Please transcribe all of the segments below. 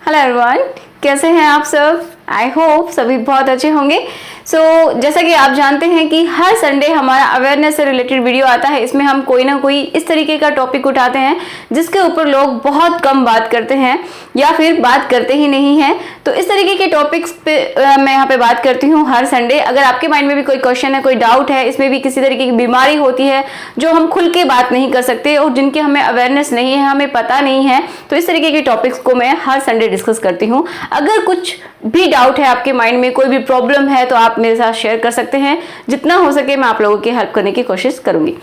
Hello everyone, कैसे हैं आप सब? आई होप सभी बहुत अच्छे होंगे। जैसा कि आप जानते हैं कि हर संडे हमारा अवेयरनेस से रिलेटेड वीडियो आता है। इसमें हम कोई ना कोई इस तरीके का टॉपिक उठाते हैं जिसके ऊपर लोग बहुत कम बात करते हैं या फिर बात करते ही नहीं हैं। तो इस तरीके के टॉपिक्स पे मैं यहाँ पे बात करती हूँ हर संडे। अगर आपके माइंड में भी कोई क्वेश्चन है, कोई डाउट है, इसमें भी किसी तरीके की बीमारी होती है जो हम खुल के बात नहीं कर सकते और जिनकी हमें अवेयरनेस नहीं है, हमें पता नहीं है, तो इस तरीके के टॉपिक्स को मैं हर संडे डिस्कस करती हूँ। अगर कुछ भी डाउट है आपके माइंड में, कोई भी प्रॉब्लम है, तो आप मेरे साथ शेयर कर सकते हैं। जितना हो सके मैं आप लोगों की हेल्प करने की कोशिश करूंगी।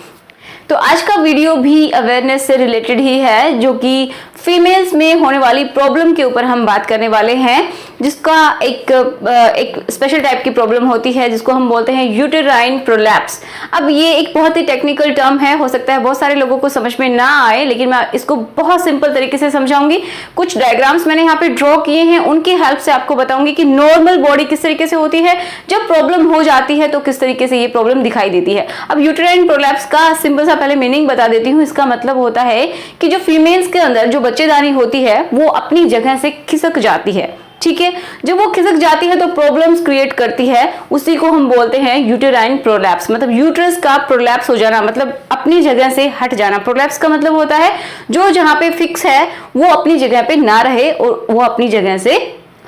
तो आज का वीडियो भी अवेयरनेस से रिलेटेड ही है, जो कि फीमेल्स में होने वाली प्रॉब्लम के ऊपर हम बात करने वाले हैं, जिसका एक स्पेशल टाइप की प्रॉब्लम होती है जिसको हम बोलते हैं यूटेराइन प्रोलैप्स। अब ये एक बहुत ही टेक्निकल टर्म है, हो सकता है बहुत सारे लोगों को समझ में ना आए, लेकिन मैं इसको बहुत सिंपल तरीके से समझाऊंगी। कुछ डायग्राम्स मैंने यहाँ पे ड्रॉ किए हैं, उनकी हेल्प से आपको बताऊंगी कि नॉर्मल बॉडी किस तरीके से होती है, जब प्रॉब्लम हो जाती है तो किस तरीके से ये प्रॉब्लम दिखाई देती है। अब यूटेराइन प्रोलैप्स का सिंपल सा पहले मीनिंग बता देती हूँ। इसका मतलब होता है कि जो फीमेल्स के अंदर जो बच्चेदानी होती है वो अपनी जगह से खिसक जाती है। ठीक है, जब वो खिसक जाती है तो प्रॉब्लम्स क्रिएट करती है, उसी को हम बोलते हैं यूटेराइन प्रोलैप्स। मतलब यूट्रस का प्रोलैप्स हो जाना, मतलब अपनी जगह से हट जाना। प्रोलैप्स का मतलब होता है जो जहां पे फिक्स है वो अपनी जगह पे ना रहे और वो अपनी जगह से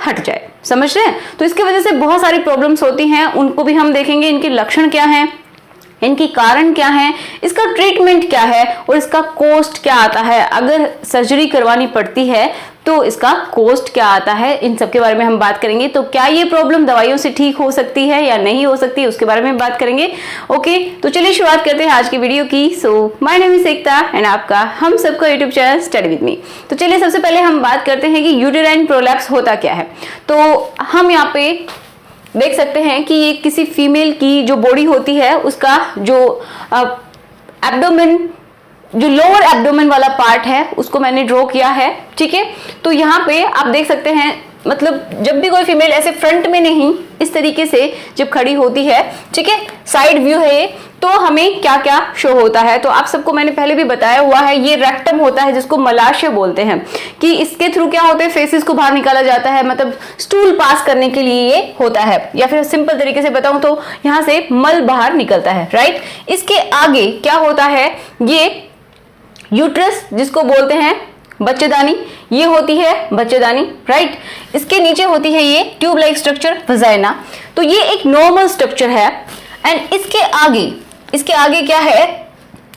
हट जाए। समझ रहे हैं? तो इसकी वजह से बहुत सारी प्रॉब्लम्स होती हैं, उनको भी हम देखेंगे। इनके लक्षण क्या हैं, इनकी कारण क्या है, इसका ट्रीटमेंट क्या है और इसका कॉस्ट क्या आता है। अगर सर्जरी करवानी पड़ती है तो इसका कॉस्ट क्या आता है, इन सब के बारे में हम बात करेंगे। तो क्या ये प्रॉब्लम दवाइयों से ठीक हो सकती है या नहीं हो सकती, उसके बारे में बात करेंगे। ओके, तो चलिए शुरुआत करते हैं आज की वीडियो की। My name is Ekta and आपका हम सबका YouTube channel study with me. तो चलिए सबसे पहले हम बात करते हैं कि यूटेराइन प्रोलैप्स होता क्या है। तो हम यहाँ पे देख सकते हैं कि ये किसी फीमेल की जो बॉडी होती है उसका जो एब्डोमेन, जो लोअर एब्डोमेन वाला पार्ट है उसको मैंने ड्रॉ किया है। ठीक है, तो यहाँ पे आप देख सकते हैं, मतलब जब भी कोई फीमेल ऐसे फ्रंट में नहीं, इस तरीके से जब खड़ी होती है, ठीक है, साइड व्यू है, तो हमें क्या क्या शो होता है। तो आप सबको मैंने पहले भी बताया हुआ है, ये रेक्टम होता है जिसको मलाशय बोलते हैं, कि इसके थ्रू क्या होते हैं, फेसिस को बाहर निकाला जाता है, मतलब स्टूल पास करने के लिए ये होता है, या फिर सिंपल तरीके से बताऊं तो यहाँ से मल बाहर निकलता है। राइट, इसके आगे क्या होता है, ये यूट्रस जिसको बोलते हैं बच्चेदानी, ये होती है बच्चेदानी। राइट, इसके नीचे होती है ये ट्यूब लाइक स्ट्रक्चर वजाइना। तो ये एक नॉर्मल स्ट्रक्चर है। एंड इसके आगे क्या है,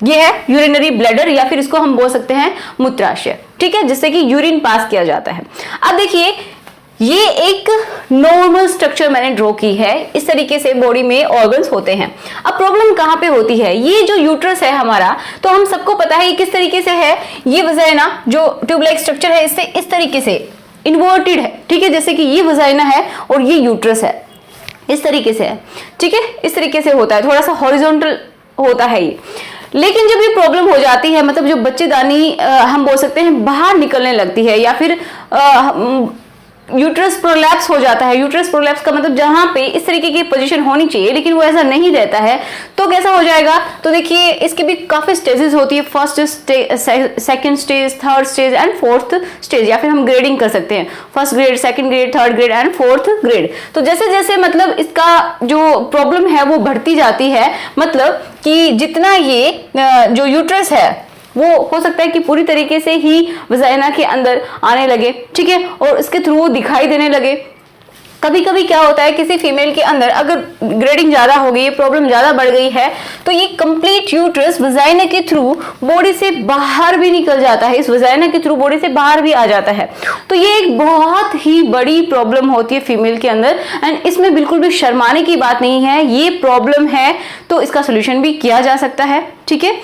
ये है यूरिनरी ब्लैडर, या फिर इसको हम बोल सकते हैं मूत्राशय। ठीक है, जिससे कि यूरिन पास किया जाता है। अब देखिए, ये एक नॉर्मल स्ट्रक्चर मैंने ड्रॉ की है। इस तरीके से बॉडी में ऑर्गन्स होते हैं। अब प्रॉब्लम कहां पे होती है, ये जो यूट्रस है हमारा, तो हम सबको पता है ये किस तरीके से है। ये वजाइना जो ट्यूब लाइक स्ट्रक्चर है, इससे इस तरीके से इन्वर्टेड है। ठीक है, जैसे कि ये वजाइना है और ये यूट्रस है, इस तरीके से है। ठीक है, इस तरीके से होता है, थोड़ा सा हॉरिजॉन्टल होता है ये। लेकिन जब ये प्रॉब्लम हो जाती है, मतलब जो बच्चेदानी हम बोल सकते हैं बाहर निकलने लगती है, या फिर यूट्रस प्रोलैप्स हो जाता है। यूट्रस प्रोलैप्स का मतलब जहां पे इस तरीके की पोजीशन होनी चाहिए लेकिन वो ऐसा नहीं रहता है, तो कैसा हो जाएगा। तो देखिए, इसकी भी काफी स्टेजेस होती है, first stage, second stage, third stage and fourth stage, या फिर हम ग्रेडिंग कर सकते हैं, first grade, second grade, third grade and fourth grade. तो जैसे जैसे मतलब इसका जो प्रॉब्लम है वो बढ़ती जाती है, मतलब कि जितना ये जो यूट्रस है वो हो सकता है कि पूरी तरीके से ही वजाइना के अंदर आने लगे। ठीक है, और इसके थ्रू वो दिखाई देने लगे। कभी कभी क्या होता है, किसी फीमेल के अंदर अगर ग्रेडिंग ज्यादा हो गई, प्रॉब्लम ज्यादा बढ़ गई है, तो ये कंप्लीट यूट्रस वजाइना के थ्रू बॉडी से बाहर भी निकल जाता है, इस वजाइना के थ्रू बॉडी से बाहर भी आ जाता है। तो ये एक बहुत ही बड़ी प्रॉब्लम होती है फीमेल के अंदर। एंड इसमें बिल्कुल भी शर्माने की बात नहीं है, ये प्रॉब्लम है तो इसका सोल्यूशन भी किया जा सकता है। ठीक है,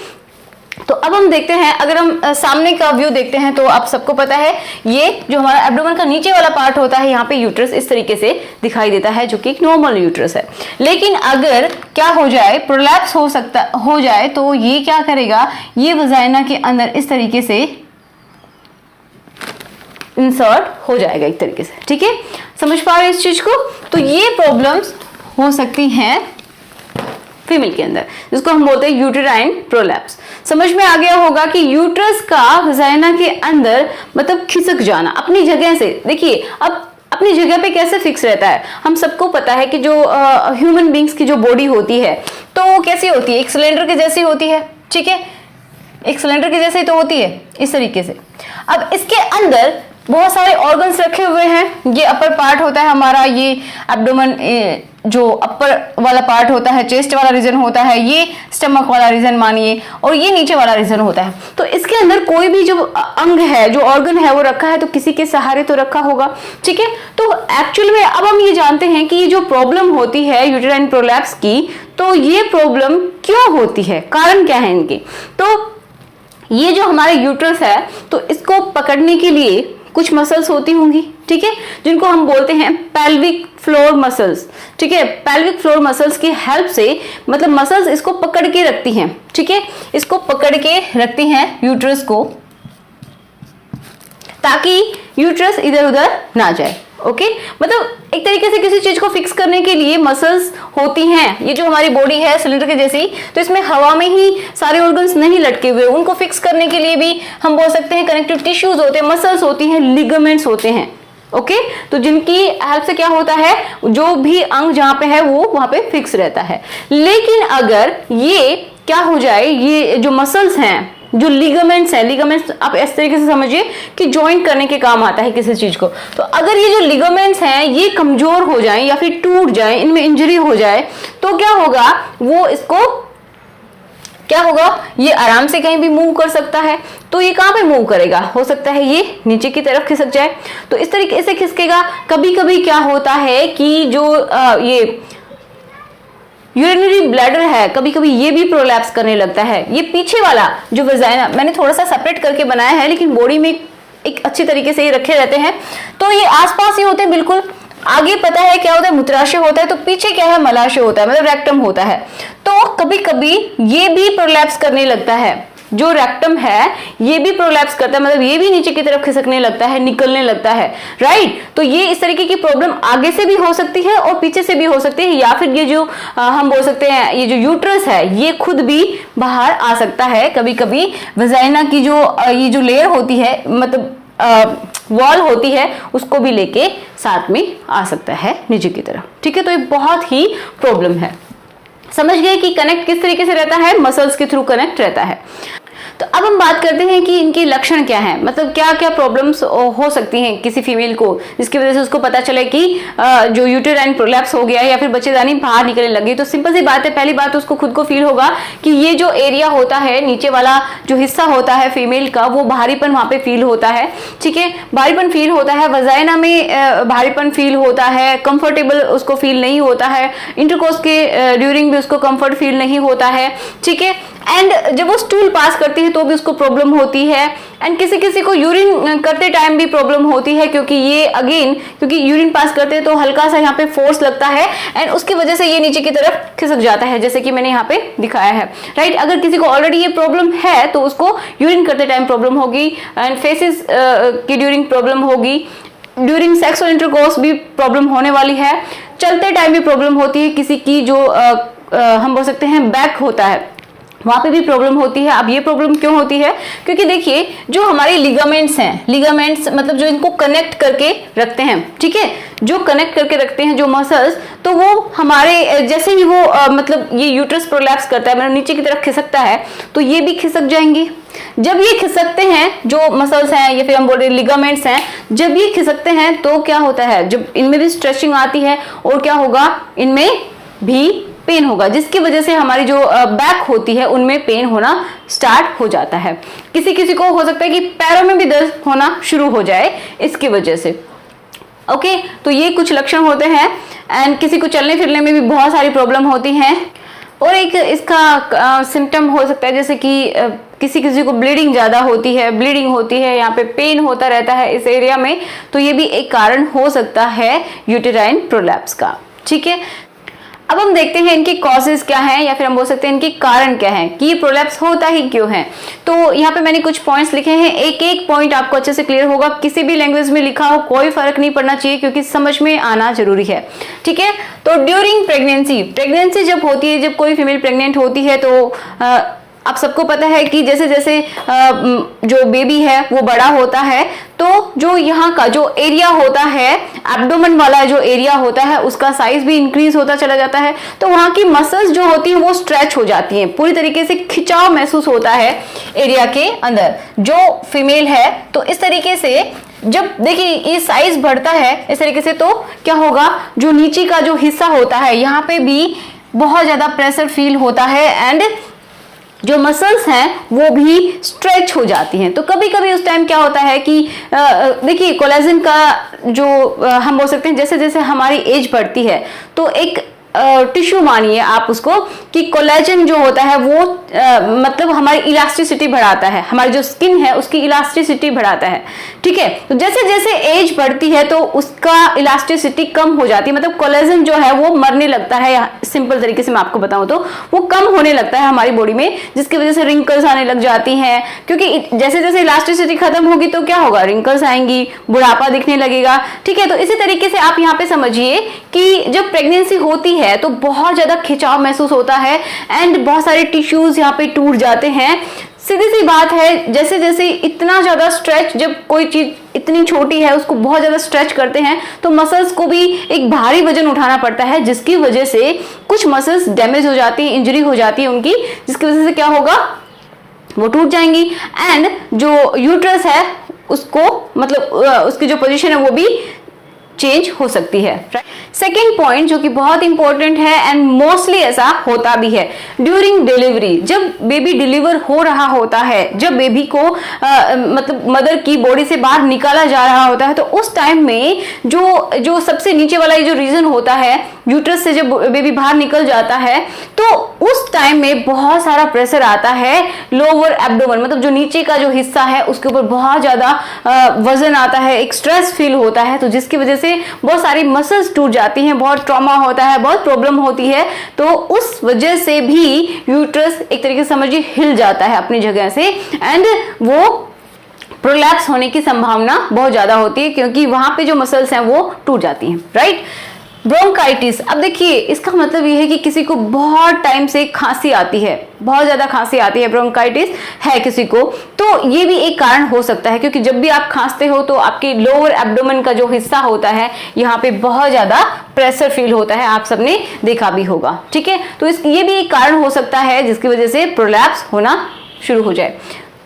तो अब हम देखते हैं, अगर हम सामने का व्यू देखते हैं तो आप सबको पता है, ये जो हमारा एब्डोमेन का नीचे वाला पार्ट होता है, यहाँ पे यूट्रस इस तरीके से दिखाई देता है, जो कि एक नॉर्मल यूट्रस है। लेकिन अगर क्या हो जाए, प्रोलैप्स हो जाए, तो ये क्या करेगा, ये वजाइना के अंदर इस तरीके से इंसर्ट हो जाएगा एक तरीके से। ठीक है, समझ पा रहे हैं इस चीज को। तो ये प्रॉब्लम्स हो सकती हैं फीमेल के अंदर, जिसको हम बोलते हैं यूटेराइन प्रोलैप्स। समझ में आ गया होगा कि यूट्रस का वजाइना के अंदर मतलब खिसक जाना अपनी जगह से। देखिए अब अपनी जगह पे कैसे फिक्स रहता है, हम सबको पता है कि जो ह्यूमन बींग्स की जो बॉडी होती है तो वो कैसी होती है, एक सिलेंडर के जैसी होती है, ठीक है, एक सिलेंडर के जैसे ही तो होती है इस तरीके से। अब इसके अंदर बहुत सारे ऑर्गन्स रखे हुए हैं। ये अपर पार्ट होता है हमारा, ये एब्डोमेन जो अपर वाला पार्ट होता है, चेस्ट वाला रीजन होता है, ये स्टमक वाला रीजन मानिए, और ये नीचे वाला रीजन होता है। तो इसके अंदर कोई भी जो अंग है, जो ऑर्गन है वो रखा है तो किसी के सहारे तो रखा होगा, ठीक है। तो एक्चुअल में अब हम ये जानते हैं कि ये जो प्रॉब्लम होती है यूटेराइन प्रोलैप्स की, तो ये प्रॉब्लम क्यों होती है, कारण क्या है इनके। तो ये जो हमारे यूट्रस है तो इसको पकड़ने के लिए कुछ मसल्स होती होंगी, ठीक है, जिनको हम बोलते हैं पेल्विक फ्लोर मसल्स, ठीक है। पेल्विक फ्लोर मसल्स की हेल्प से मतलब मसल्स इसको पकड़ के रखती हैं, ठीक है, इसको पकड़ के रखती हैं यूट्रस को, ताकि यूट्रस इधर उधर ना जाए। ओके, मतलब एक तरीके से किसी चीज को फिक्स करने के लिए मसल्स होती हैं। ये जो हमारी बॉडी है सिलेंडर के जैसी, तो इसमें हवा में ही सारे ऑर्गन्स नहीं लटके हुए, उनको फिक्स करने के लिए भी हम बोल सकते हैं कनेक्टिव टिश्यूज होते हैं, मसल्स होती हैं, लिगामेंट्स होते हैं। ओके, तो जिनकी हेल्प से क्या होता है, जो भी अंग जहां पे है वो वहां पे फिक्स रहता है। लेकिन अगर ये क्या हो जाए, ये जो मसल्स हैं, जो लिगामेंट्स है, लिगामेंट्स आप इस तरीके से समझिए कि जॉइंट करने के काम आता है किसी चीज को। तो अगर ये जो लिगामेंट्स हैं ये कमजोर हो जाएं या फिर टूट जाएं, इनमें इंजरी हो जाए, तो क्या होगा, वो इसको क्या होगा, ये आराम से कहीं भी मूव कर सकता है। तो ये कहां पे मूव करेगा, हो सकता है ये नीचे की तरफ खिसक जाए, तो इस तरीके से खिसकेगा। कभी कभी क्या होता है कि जो ये यूरिनरी ब्लैडर है, कभी कभी ये भी प्रोलैप्स करने लगता है। ये पीछे वाला जो वजाइना मैंने थोड़ा सा सेपरेट करके बनाया है, लेकिन बॉडी में एक अच्छी तरीके से ये रखे रहते हैं, तो ये आसपास ही होते हैं बिल्कुल। आगे पता है क्या होता है, मूत्राशय होता है, तो पीछे क्या है, मलाशय होता है, मतलब रेक्टम होता है। तो कभी कभी ये भी प्रोलैप्स करने लगता है, जो रेक्टम है ये भी प्रोलैप्स करता है, मतलब ये भी नीचे की तरफ खिसकने लगता है, निकलने लगता है, राइट। तो ये इस तरीके की प्रॉब्लम आगे से भी हो सकती है और पीछे से भी हो सकती है, या फिर ये जो हम बोल सकते हैं ये जो यूट्रस है ये खुद भी बाहर आ सकता है। कभी कभी वजाइना की जो ये जो लेयर होती है, मतलब वॉल होती है, उसको भी लेके साथ में आ सकता है नीचे की तरफ, ठीक है। तो ये बहुत ही प्रॉब्लम है। समझ गए कि कनेक्ट किस तरीके से रहता है, मसल्स के थ्रू कनेक्ट रहता है। तो अब हम बात करते हैं कि इनके लक्षण क्या हैं, मतलब क्या क्या प्रॉब्लम्स हो सकती हैं किसी फीमेल को, जिसकी वजह से उसको पता चले कि जो यूटेराइन प्रोलैप्स हो गया है या फिर बच्चेदानी बाहर निकलने लगी। तो सिंपल सी बात है, पहली बात उसको खुद को फील होगा कि ये जो एरिया होता है, नीचे वाला जो हिस्सा होता है फीमेल का, वो भारीपन वहां पे फील होता है, ठीक है, भारीपन फील होता है, वजाइना में भारीपन फील होता है, कंफर्टेबल उसको फील नहीं होता है, इंटरकोर्स के ड्यूरिंग भी उसको कंफर्ट फील नहीं होता है, ठीक है। एंड जब वो स्टूल पास करती है तो भी उसको प्रॉब्लम होती है, एंड किसी किसी को यूरिन करते टाइम भी प्रॉब्लम होती है, क्योंकि ये अगेन क्योंकि यूरिन पास करते हैं तो हल्का सा यहाँ पे फोर्स लगता है एंड उसकी वजह से ये नीचे की तरफ खिसक जाता है, जैसे कि मैंने यहाँ पे दिखाया है, राइट। अगर किसी को ऑलरेडी ये प्रॉब्लम है तो उसको यूरिन करते टाइम प्रॉब्लम होगी, एंड फेसेस की ड्यूरिंग प्रॉब्लम होगी, ड्यूरिंग सेक्स और इंटरकोर्स भी प्रॉब्लम होने वाली है, चलते टाइम भी प्रॉब्लम होती है, किसी की जो हम बोल सकते हैं बैक होता है वहां पे भी प्रॉब्लम होती है। अब ये प्रॉब्लम क्यों होती है, क्योंकि देखिए जो हमारे लिगामेंट्स हैं, लिगामेंट्स मतलब जो इनको कनेक्ट करके रखते हैं, ठीक है, जो कनेक्ट करके रखते हैं जो मसल्स, तो वो हमारे जैसे ही वो मतलब ये यूट्रस प्रोलैप्स करता है, मतलब नीचे की तरफ खिसकता है, तो ये भी खिसक जाएंगे। जब ये खिसकते हैं जो मसल्स हैं या फिर हम बोल रहे लिगामेंट्स हैं, जब ये खिसकते हैं तो क्या होता है, जब इनमें भी स्ट्रेचिंग आती है और क्या होगा, इनमें भी पेन होगा, जिसकी वजह से हमारी जो बैक होती है उनमें पेन होना स्टार्ट हो जाता है। किसी किसी को हो सकता है कि पैरों में भी दर्द होना शुरू हो जाए इसकी वजह से। ओके, तो ये कुछ लक्षण होते हैं, एंड किसी को चलने फिरने में भी बहुत सारी प्रॉब्लम होती हैं। और एक इसका सिम्टम हो सकता है जैसे कि किसी किसी को ब्लीडिंग ज्यादा होती है, ब्लीडिंग होती है, यहाँ पे पेन होता रहता है इस एरिया में, तो ये भी एक कारण हो सकता है यूटेराइन प्रोलैप्स का, ठीक है। अब हम देखते हैं इनकी कॉजेज क्या हैं, या फिर हम बोल सकते हैं इनके कारण क्या हैं कि ये प्रोलैप्स होता ही क्यों है। तो यहाँ पे मैंने कुछ पॉइंट्स लिखे हैं, एक एक पॉइंट आपको अच्छे से क्लियर होगा, किसी भी लैंग्वेज में लिखा हो कोई फर्क नहीं पड़ना चाहिए, क्योंकि समझ में आना जरूरी है, ठीक है। तो ड्यूरिंग प्रेगनेंसी, प्रेगनेंसी जब होती है, जब कोई फीमेल प्रेग्नेंट होती है तो आप सबको पता है कि जैसे जैसे जो बेबी है वो बड़ा होता है तो जो यहाँ का जो एरिया होता है, एब्डोमेन वाला जो एरिया होता है, उसका साइज भी इंक्रीज होता चला जाता है। तो वहाँ की मसल्स जो होती हैं वो स्ट्रेच हो जाती हैं, पूरी तरीके से खिंचाव महसूस होता है एरिया के अंदर जो फीमेल है। तो इस तरीके से जब देखिए ये साइज बढ़ता है इस तरीके से, तो क्या होगा, जो नीचे का जो हिस्सा होता है यहाँ पे भी बहुत ज्यादा प्रेशर फील होता है एंड जो मसल्स हैं वो भी स्ट्रेच हो जाती हैं। तो कभी कभी उस टाइम क्या होता है कि देखिए कोलेजन का जो हम बोल सकते हैं, जैसे जैसे हमारी एज बढ़ती है तो एक टिश्यू मानिए आप उसको कि कोलेजन जो होता है वो मतलब हमारी इलास्टिसिटी बढ़ाता है, हमारी जो स्किन है उसकी इलास्टिसिटी बढ़ाता है। ठीक है, तो जैसे जैसे एज बढ़ती है तो उसका इलास्टिसिटी कम हो जाती है, मतलब कोलेजन जो है वो मरने लगता है। सिंपल तरीके से मैं आपको बताऊं तो वो कम होने लगता है हमारी बॉडी में, जिसकी वजह से रिंकल्स आने लग जाती हैं। क्योंकि जैसे जैसे इलास्टिसिटी खत्म होगी तो क्या होगा, रिंकल्स आएंगी, बुढ़ापा दिखने लगेगा। ठीक है, तो इसी तरीके से आप यहाँ पे समझिए कि जब प्रेगनेंसी होती है तो बहुत ज्यादा खिंचाव महसूस होता है एंड बहुत सारे टिश्यूज यहाँ पे टूट जाते हैं। सीधी सी बात है, जैसे जैसे इतना ज्यादा स्ट्रेच, जब कोई चीज इतनी छोटी है उसको बहुत ज्यादा स्ट्रेच करते हैं तो मसल्स को भी एक भारी वजन उठाना पड़ता है, जिसकी वजह से कुछ मसल्स डैमेज हो जाती है, इंजरी हो जाती है उनकी, जिसकी वजह से क्या होगा, वो टूट जाएंगी एंड जो यूट्रस है उसको मतलब उसकी जो पोजीशन है वो भी चेंज हो सकती है। सेकेंड पॉइंट जो कि बहुत इंपॉर्टेंट है एंड मोस्टली ऐसा होता भी है ड्यूरिंग डिलीवरी, जब बेबी डिलीवर हो रहा होता है, जब बेबी को मतलब मदर की बॉडी से बाहर निकाला जा रहा होता है, तो उस टाइम में जो सबसे नीचे वाला ये जो रीजन होता है यूट्रस से, जब बेबी बाहर निकल जाता है तो उस टाइम में बहुत सारा प्रेशर आता है लोअर एब्डोमेन, मतलब जो नीचे का जो हिस्सा है उसके ऊपर बहुत ज्यादा वजन आता है, एक स्ट्रेस फील होता है, तो जिसकी वजह से बहुत सारी मसल्स टूट जाती हैं, बहुत ट्रॉमा होता है, बहुत प्रॉब्लम होती है। तो उस वजह से भी यूट्रस एक तरीके से समझिए हिल जाता है अपनी जगह से एंड वो प्रोलैप्स होने की संभावना बहुत ज्यादा होती है, क्योंकि वहां पे जो मसल्स हैं वो टूट जाती हैं। राइट, ब्रोंकाइटिस, अब देखिए इसका मतलब ये है कि किसी को बहुत टाइम से खांसी आती है, बहुत ज्यादा खांसी आती है, ब्रोंकाइटिस है किसी को, तो ये भी एक कारण हो सकता है, क्योंकि जब भी आप खांसते हो तो आपके लोअर एब्डोमेन का जो हिस्सा होता है यहाँ पे बहुत ज्यादा प्रेशर फील होता है, आप सबने देखा भी होगा। ठीक है, तो ये भी एक कारण हो सकता है जिसकी वजह से प्रोलैप्स होना शुरू हो जाए।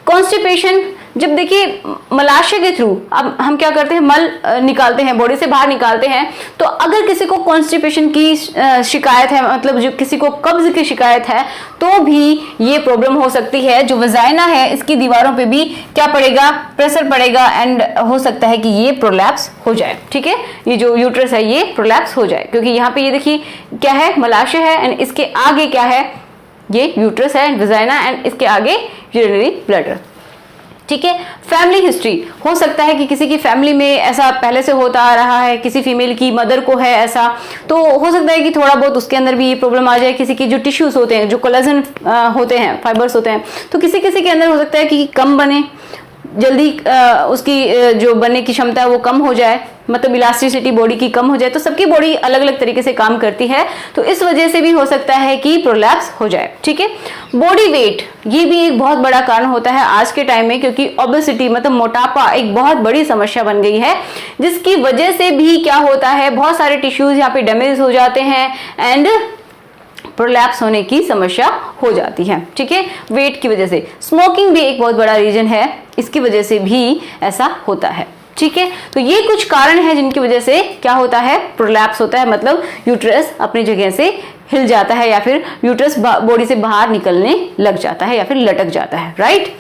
कॉन्स्टिपेशन, जब देखिए मलाशय के थ्रू अब हम क्या करते हैं, मल निकालते हैं, बॉडी से बाहर निकालते हैं, तो अगर किसी को कॉन्स्टिपेशन की शिकायत है, मतलब जो किसी को कब्ज की शिकायत है, तो भी ये प्रॉब्लम हो सकती है। जो वजाइना है इसकी दीवारों पे भी क्या पड़ेगा, प्रेशर पड़ेगा एंड हो सकता है कि ये प्रोलैप्स हो जाए। ठीक है, ये जो यूट्रस है ये प्रोलैप्स हो जाए, क्योंकि यहाँ पे ये देखिए क्या है, मलाशय है एंड इसके आगे क्या है, ये यूट्रस है एंड वजाइना एंड इसके आगे यूरिनरी ब्लैडर। ठीक है, फैमिली हिस्ट्री, हो सकता है कि किसी की फैमिली में ऐसा पहले से होता आ रहा है, किसी फीमेल की मदर को है ऐसा, तो हो सकता है कि थोड़ा बहुत उसके अंदर भी ये प्रॉब्लम आ जाए। किसी की जो टिश्यूज होते हैं, जो कोलेजन होते हैं, फाइबर्स होते हैं, तो किसी किसी के अंदर हो सकता है कि कम बने, जल्दी उसकी जो बनने की क्षमता है वो कम हो जाए, मतलब इलास्टिसिटी बॉडी की कम हो जाए। तो सबकी बॉडी अलग अलग तरीके से काम करती है, तो इस वजह से भी हो सकता है कि प्रोलैप्स हो जाए। ठीक है, बॉडी वेट, ये भी एक बहुत बड़ा कारण होता है आज के टाइम में, क्योंकि ओबेसिटी मतलब मोटापा एक बहुत बड़ी समस्या बन गई है, जिसकी वजह से भी क्या होता है, बहुत सारे टिश्यूज यहाँ पे डैमेज हो जाते हैं एंड प्रोलैप्स होने की समस्या हो जाती है। ठीक है, वेट की वजह से। स्मोकिंग भी एक बहुत बड़ा रीजन है, इसकी वजह से भी ऐसा होता है। ठीक है, तो ये कुछ कारण है जिनकी वजह से क्या होता है, प्रोलैप्स होता है, मतलब यूट्रस अपनी जगह से हिल जाता है या फिर यूट्रस बॉडी से बाहर निकलने लग जाता है या फिर लटक जाता है। राइट,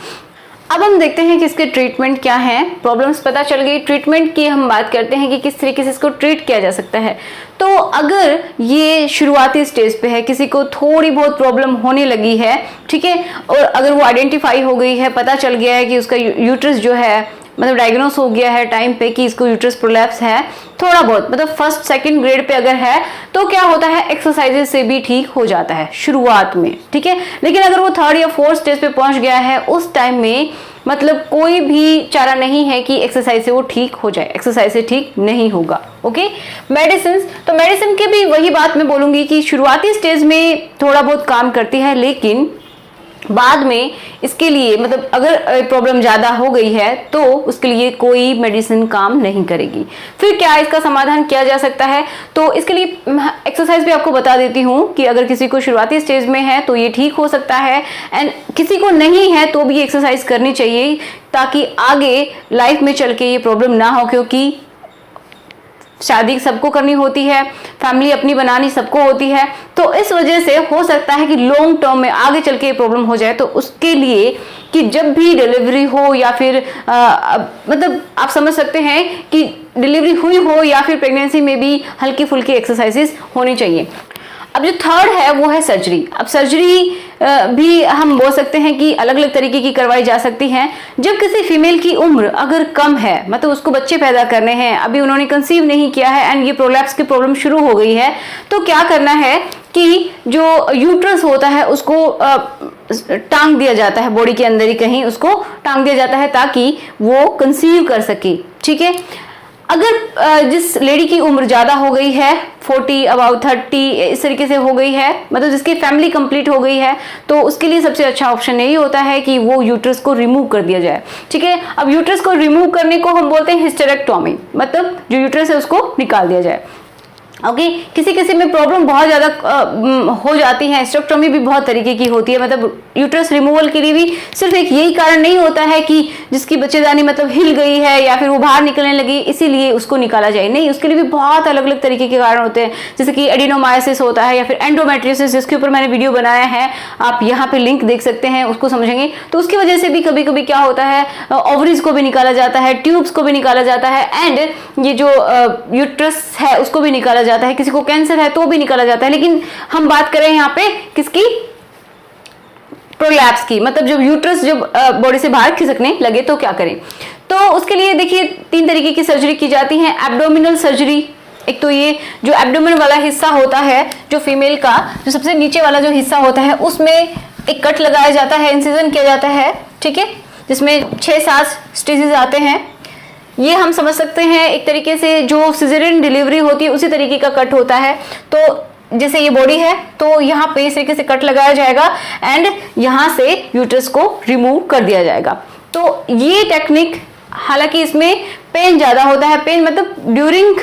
अब हम देखते हैं कि इसके ट्रीटमेंट क्या है। प्रॉब्लम्स पता चल गई, ट्रीटमेंट की हम बात करते हैं कि किस तरीके से इसको ट्रीट किया जा सकता है। तो अगर ये शुरुआती स्टेज पे है, किसी को थोड़ी बहुत प्रॉब्लम होने लगी है, ठीक है, और अगर वो आइडेंटिफाई हो गई है, पता चल गया है कि उसका यूट्रस जो है मतलब डायग्नोस हो गया है टाइम पे कि इसको यूट्रस प्रोलैप्स है, थोड़ा बहुत मतलब फर्स्ट सेकंड ग्रेड पे अगर है, तो क्या होता है, एक्सरसाइजेस से भी ठीक हो जाता है शुरुआत में। ठीक है, लेकिन अगर वो थर्ड या फोर्थ स्टेज पे पहुंच गया है, उस टाइम में मतलब कोई भी चारा नहीं है कि एक्सरसाइज से वो ठीक हो जाए, एक्सरसाइज से ठीक नहीं होगा। ओके, मेडिसिन, तो मेडिसिन के भी वही बात मैं बोलूंगी कि शुरुआती स्टेज में थोड़ा बहुत काम करती है, लेकिन बाद में इसके लिए मतलब अगर प्रॉब्लम ज़्यादा हो गई है तो उसके लिए कोई मेडिसिन काम नहीं करेगी। फिर क्या इसका समाधान किया जा सकता है, तो इसके लिए एक्सरसाइज भी आपको बता देती हूँ कि अगर किसी को शुरुआती स्टेज में है तो ये ठीक हो सकता है, एंड किसी को नहीं है तो भी एक्सरसाइज करनी चाहिए ताकि आगे लाइफ में चल के ये प्रॉब्लम ना हो, क्योंकि शादी सबको करनी होती है, फैमिली अपनी बनानी सबको होती है, तो इस वजह से हो सकता है कि लॉन्ग टर्म में आगे चल के ये प्रॉब्लम हो जाए। तो उसके लिए कि जब भी डिलीवरी हो या फिर मतलब आप समझ सकते हैं कि डिलीवरी हुई हो या फिर प्रेगनेंसी में भी हल्की फुल्की एक्सरसाइजेस होनी चाहिए। अब जो थर्ड है वो है सर्जरी। अब सर्जरी भी हम बोल सकते हैं कि अलग अलग तरीके की करवाई जा सकती हैं। जब किसी फीमेल की उम्र अगर कम है, मतलब उसको बच्चे पैदा करने हैं, अभी उन्होंने कंसीव नहीं किया है एंड ये प्रोलैप्स की प्रॉब्लम शुरू हो गई है, तो क्या करना है कि जो यूट्रस होता है उसको टांग दिया जाता है, बॉडी के अंदर ही कहीं उसको टांग दिया जाता है ताकि वो कंसीव कर सके। ठीक है, अगर जिस लेडी की उम्र ज्यादा हो गई है, 40 अबाउट 30 इस तरीके से हो गई है, मतलब जिसकी फैमिली कंप्लीट हो गई है, तो उसके लिए सबसे अच्छा ऑप्शन यही होता है कि वो यूट्रस को रिमूव कर दिया जाए। ठीक है, अब यूट्रस को रिमूव करने को हम बोलते हैं हिस्टेरेक्टोमी, मतलब जो यूट्रस है उसको निकाल दिया जाए। ओके, किसी किसी में प्रॉब्लम बहुत ज्यादा हो जाती है। हिस्टेरेक्टोमी भी बहुत तरीके की होती है, मतलब यूट्रस रिमूवल के लिए भी सिर्फ एक यही कारण नहीं होता है कि जिसकी बच्चेदानी मतलब हिल गई है या फिर वो बाहर निकलने लगी इसीलिए उसको निकाला जाए, नहीं, उसके लिए भी बहुत अलग अलग तरीके के कारण होते हैं, जैसे कि एडिनोमायोसिस होता है या फिर एंडोमेट्रियोसिस, जिसके ऊपर मैंने वीडियो बनाया है, आप यहाँ पे लिंक देख सकते हैं, उसको समझेंगे। तो उसकी वजह से भी कभी कभी क्या होता है, ओवरीज को भी निकाला जाता है, ट्यूब्स को भी निकाला जाता है, एंड ये जो यूट्रस है उसको भी निकाला जाता है। किसी को कैंसर है तो भी निकाला जाता है, लेकिन हम बात करें यहाँ पे किसकी, प्रोलैप्स की, मतलब जब यूट्रस जब बॉडी से बाहर खिसकने लगे तो क्या करें। तो उसके लिए देखिए 3 तरीके की सर्जरी की जाती है। एब्डोमिनल सर्जरी, एक तो ये जो एब्डोमेन वाला हिस्सा होता है जो फीमेल का, जो सबसे नीचे वाला जो हिस्सा होता है उसमें एक कट लगाया जाता है, इंसिजन किया जाता है, ठीक है, जिसमें 6-7 स्टिचेस आते हैं। ये हम समझ सकते हैं एक तरीके से जो सिजेरियन डिलीवरी होती है उसी तरीके का कट होता है। तो जैसे ये बॉडी है तो यहाँ पे इस तरीके से कट लगाया जाएगा एंड यहाँ से यूट्रस को रिमूव कर दिया जाएगा। तो ये टेक्निक, हालांकि इसमें पेन ज्यादा होता है, पेन मतलब ड्यूरिंग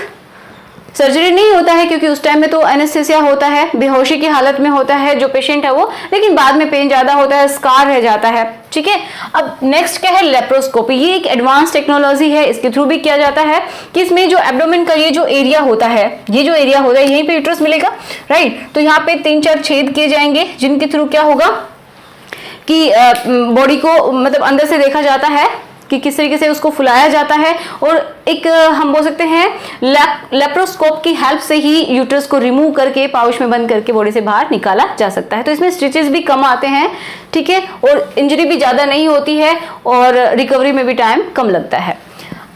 सर्जरी नहीं होता है क्योंकि उस टाइम में तो एनेस्थेसिया होता है, बेहोशी की हालत में होता है जो पेशेंट है वो, लेकिन बाद में पेन ज्यादा होता है, स्कार रह जाता है। ठीक है, अब नेक्स्ट क्या है, लेप्रोस्कोपी। ये एक एडवांस टेक्नोलॉजी है, इसके थ्रू भी किया जाता है कि इसमें जो एब्डोमेन का ये जो एरिया होता है, ये जो एरिया होता है यहीं पे यूट्रस मिलेगा, राइट। तो यहाँ पे 3-4 छेद किए जाएंगे जिनके थ्रू क्या होगा कि बॉडी को मतलब अंदर से देखा जाता है कि किस तरीके से उसको फुलाया जाता है, और एक हम बोल सकते हैं लेप्रोस्कोप की हेल्प से ही यूट्रस को रिमूव करके पाउच में बंद करके बॉडी से बाहर निकाला जा सकता है। तो इसमें स्टिचेस भी कम आते हैं, ठीक है, और इंजरी भी ज्यादा नहीं होती है और रिकवरी में भी टाइम कम लगता है।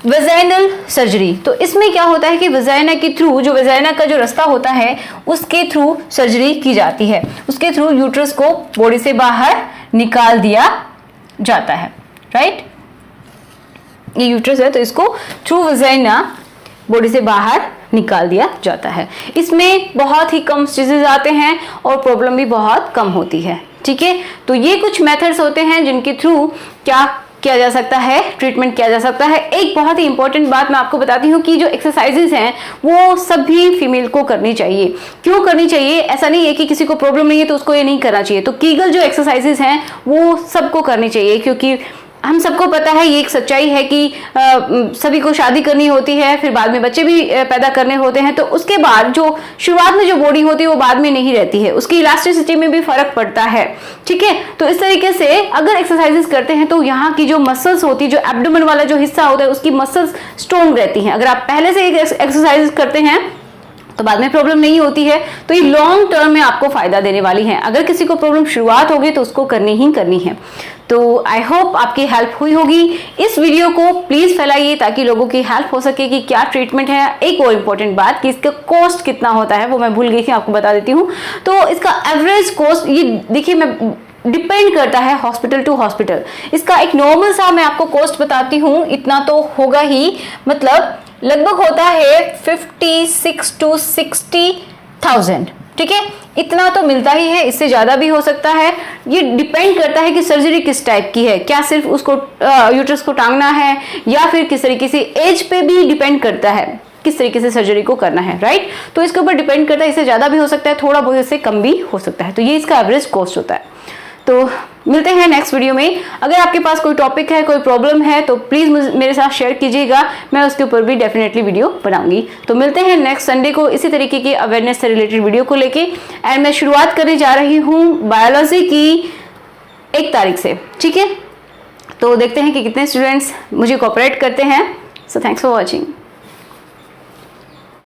वेजाइनल सर्जरी, तो इसमें क्या होता है कि वेजाइना के थ्रू, जो वेजाइना का जो रास्ता होता है उसके थ्रू सर्जरी की जाती है, उसके थ्रू यूट्रस को बॉडी से बाहर निकाल दिया जाता है, राइट। ये यूट्रस है तो इसको थ्रू वेजाइना बॉडी से बाहर निकाल दिया जाता है। इसमें बहुत ही कम स्टिचेस आते हैं और प्रॉब्लम भी बहुत कम होती है, ठीक है। तो ये कुछ मेथड्स होते हैं जिनके थ्रू क्या किया जा सकता है, ट्रीटमेंट किया जा सकता है। एक बहुत ही इंपॉर्टेंट बात मैं आपको बताती हूँ कि जो एक्सरसाइजेस हैं वो सभी फीमेल को करनी चाहिए। क्यों करनी चाहिए, ऐसा नहीं है कि किसी को प्रॉब्लम नहीं है तो उसको ये नहीं करना चाहिए। तो कीगल जो एक्सरसाइजेस हैं वो सबको करनी चाहिए, क्योंकि हम सबको पता है, ये एक सच्चाई है कि सभी को शादी करनी होती है, फिर बाद में बच्चे भी पैदा करने होते हैं, तो उसके बाद जो शुरुआत में जो बॉडी होती है वो बाद में नहीं रहती है, उसकी इलास्टिसिटी में भी फर्क पड़ता है, ठीक है। तो इस तरीके से अगर एक्सरसाइजेस करते हैं तो यहाँ की जो मसल्स होती है, जो एब्डोमेन वाला जो हिस्सा होता है उसकी मसल्स स्ट्रॉन्ग रहती हैं। अगर आप पहले से एक्सरसाइज करते हैं तो बाद में प्रॉब्लम नहीं होती है, तो ये लॉन्ग टर्म में आपको फायदा देने वाली है। अगर किसी को प्रॉब्लम शुरुआत होगी तो उसको करनी ही करनी है। तो आई होप आपकी हेल्प हुई होगी। इस वीडियो को प्लीज फैलाइए ताकि लोगों की हेल्प हो सके कि क्या ट्रीटमेंट है। एक और इम्पोर्टेंट बात कि इसका कॉस्ट कितना होता है वो मैं भूल गई थी, आपको बता देती हूँ। तो इसका एवरेज कॉस्ट ये देखिए, मैं डिपेंड करता है हॉस्पिटल टू हॉस्पिटल। इसका एक नॉर्मल सा मैं आपको कॉस्ट बताती हूँ, इतना तो होगा ही, मतलब लगभग होता है 56 to 60,000, ठीक है, इतना तो मिलता ही है, इससे ज़्यादा भी हो सकता है। ये डिपेंड करता है कि सर्जरी किस टाइप की है, क्या सिर्फ उसको यूट्रस को टांगना है या फिर किस तरीके से, एज पे भी डिपेंड करता है किस तरीके से सर्जरी को करना है, राइट। तो इसके ऊपर डिपेंड करता है, इससे ज़्यादा भी हो सकता है, थोड़ा बहुत इससे कम भी हो सकता है। तो ये इसका एवरेज कॉस्ट होता है। तो मिलते हैं नेक्स्ट वीडियो में। अगर आपके पास कोई टॉपिक है, कोई प्रॉब्लम है तो प्लीज़ मेरे साथ शेयर कीजिएगा, मैं उसके ऊपर भी डेफिनेटली वीडियो बनाऊंगी। तो मिलते हैं नेक्स्ट संडे को इसी तरीके की अवेयरनेस से रिलेटेड वीडियो को लेके। एंड मैं शुरुआत करने जा रही हूँ बायोलॉजी की 1 तारीख से, ठीक है। तो देखते हैं कि कितने स्टूडेंट्स मुझे कोऑपरेट करते हैं। So thanks for watching.